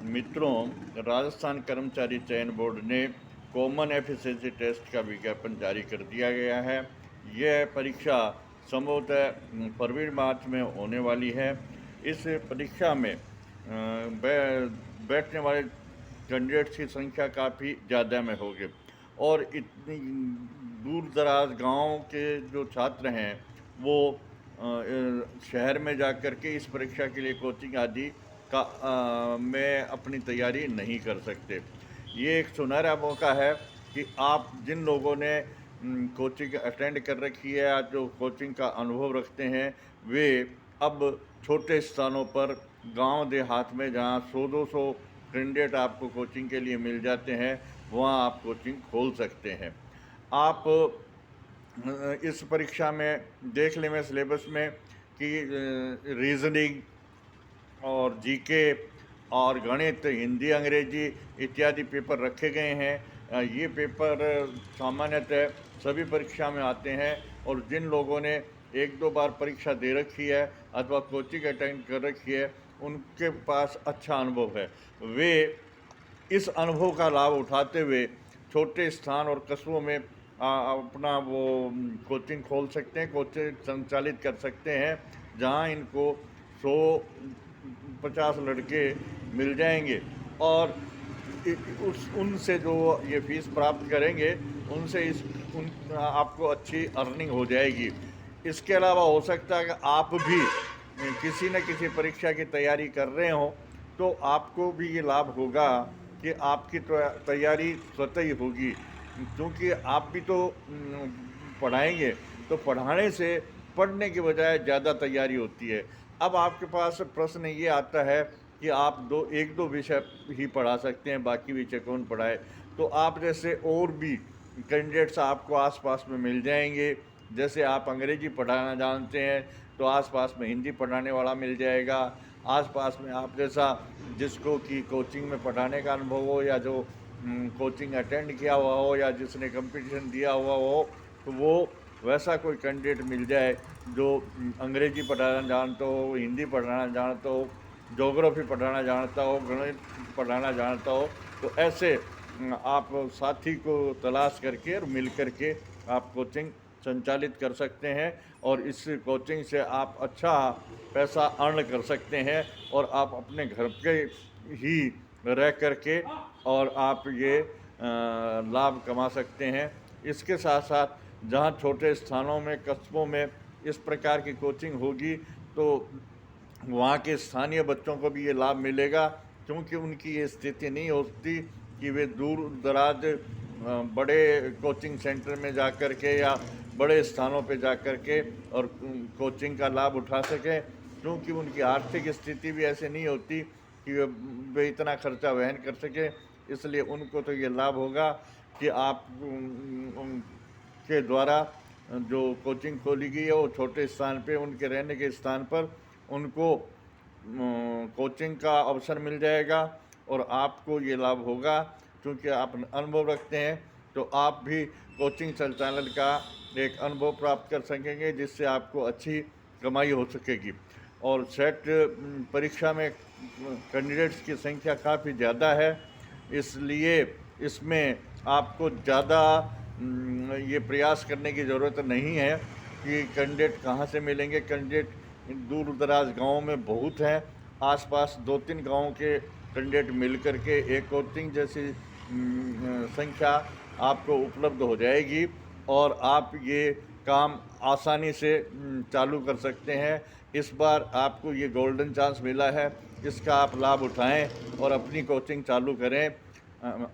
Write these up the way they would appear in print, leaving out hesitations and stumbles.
मित्रों, राजस्थान कर्मचारी चयन बोर्ड ने कॉमन एफिशिएंसी टेस्ट का विज्ञापन जारी कर दिया गया है। यह परीक्षा संभवतः फरवरी मार्च में होने वाली है। इस परीक्षा में बैठने वाले कैंडिडेट्स की संख्या काफ़ी ज़्यादा में होगी और इतनी दूर दराज गाँव के जो छात्र हैं वो शहर में जा कर के इस परीक्षा के लिए कोचिंग आदि में अपनी तैयारी नहीं कर सकते। ये एक सुनहरा मौका है कि आप जिन लोगों ने कोचिंग अटेंड कर रखी है या जो कोचिंग का अनुभव रखते हैं, वे अब छोटे स्थानों पर गांव देहात में जहां 100-200 कैंडिडेट आपको कोचिंग के लिए मिल जाते हैं, वहां आप कोचिंग खोल सकते हैं। आप इस परीक्षा में देख लें सिलेबस में कि रीजनिंग और जीके और गणित, हिंदी, अंग्रेजी इत्यादि पेपर रखे गए हैं। ये पेपर सामान्यतः सभी परीक्षा में आते हैं और जिन लोगों ने एक दो बार परीक्षा दे रखी है अथवा कोचिंग अटेंड कर रखी है, उनके पास अच्छा अनुभव है। वे इस अनुभव का लाभ उठाते हुए छोटे स्थान और कस्बों में अपना वो कोचिंग खोल सकते हैं, कोचिंग संचालित कर सकते हैं, जहां इनको 150 लड़के मिल जाएंगे और उनसे जो ये फीस प्राप्त करेंगे उनसे आपको अच्छी अर्निंग हो जाएगी। इसके अलावा हो सकता है कि आप भी किसी न किसी परीक्षा की तैयारी कर रहे हो तो आपको भी ये लाभ होगा कि आपकी तैयारी स्वतः ही होगी, क्योंकि आप भी तो पढ़ाएंगे, तो पढ़ाने से पढ़ने के बजाय ज़्यादा तैयारी होती है। अब आपके पास प्रश्न ये आता है कि आप एक दो विषय ही पढ़ा सकते हैं, बाकी विषय कौन पढ़ाए। तो आप जैसे और भी कैंडिडेट्स आपको आसपास में मिल जाएंगे। जैसे आप अंग्रेजी पढ़ाना जानते हैं तो आसपास में हिंदी पढ़ाने वाला मिल जाएगा। आसपास में आप जैसा जिसको कि कोचिंग में पढ़ाने का अनुभव हो या जो कोचिंग अटेंड किया हुआ हो या जिसने कंपटीशन दिया हुआ हो, तो वो वैसा कोई कैंडिडेट मिल जाए जो अंग्रेजी पढ़ाना जानता हो, हिंदी पढ़ाना जानता हो, ज्योग्राफी पढ़ाना जानता हो, गणित पढ़ाना जानता हो, तो ऐसे आप साथी को तलाश करके और मिल करके आप कोचिंग संचालित कर सकते हैं और इस कोचिंग से आप अच्छा पैसा अर्न कर सकते हैं और आप अपने घर के ही रह करके और आप ये लाभ कमा सकते हैं। इसके साथ साथ जहाँ छोटे स्थानों में, कस्बों में इस प्रकार की कोचिंग होगी तो वहाँ के स्थानीय बच्चों को भी ये लाभ मिलेगा, क्योंकि उनकी ये स्थिति नहीं होती कि वे दूर दराज बड़े कोचिंग सेंटर में जा कर के या बड़े स्थानों पे जा कर के और कोचिंग का लाभ उठा सकें, क्योंकि उनकी आर्थिक स्थिति भी ऐसे नहीं होती कि वे इतना खर्चा वहन कर सकें। इसलिए उनको तो ये लाभ होगा कि आप के द्वारा जो कोचिंग खोली गई है वो छोटे स्थान पे, उनके रहने के स्थान पर उनको कोचिंग का अवसर मिल जाएगा और आपको ये लाभ होगा क्योंकि आप अनुभव रखते हैं। तो आप भी कोचिंग संचालन का एक अनुभव प्राप्त कर सकेंगे, जिससे आपको अच्छी कमाई हो सकेगी। और सेट परीक्षा में कैंडिडेट्स की संख्या काफ़ी ज़्यादा है, इसलिए इसमें आपको ज़्यादा ये प्रयास करने की ज़रूरत नहीं है कि कैंडिडेट कहाँ से मिलेंगे। कैंडिडेट दूर दराज गाँव में बहुत हैं, आसपास 2-3 गाँव के कैंडिडेट मिल कर के एक कोचिंग जैसी संख्या आपको उपलब्ध हो जाएगी और आप ये काम आसानी से चालू कर सकते हैं। इस बार आपको ये गोल्डन चांस मिला है, इसका आप लाभ उठाएं और अपनी कोचिंग चालू करें।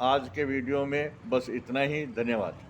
आज के वीडियो में बस इतना ही। धन्यवाद।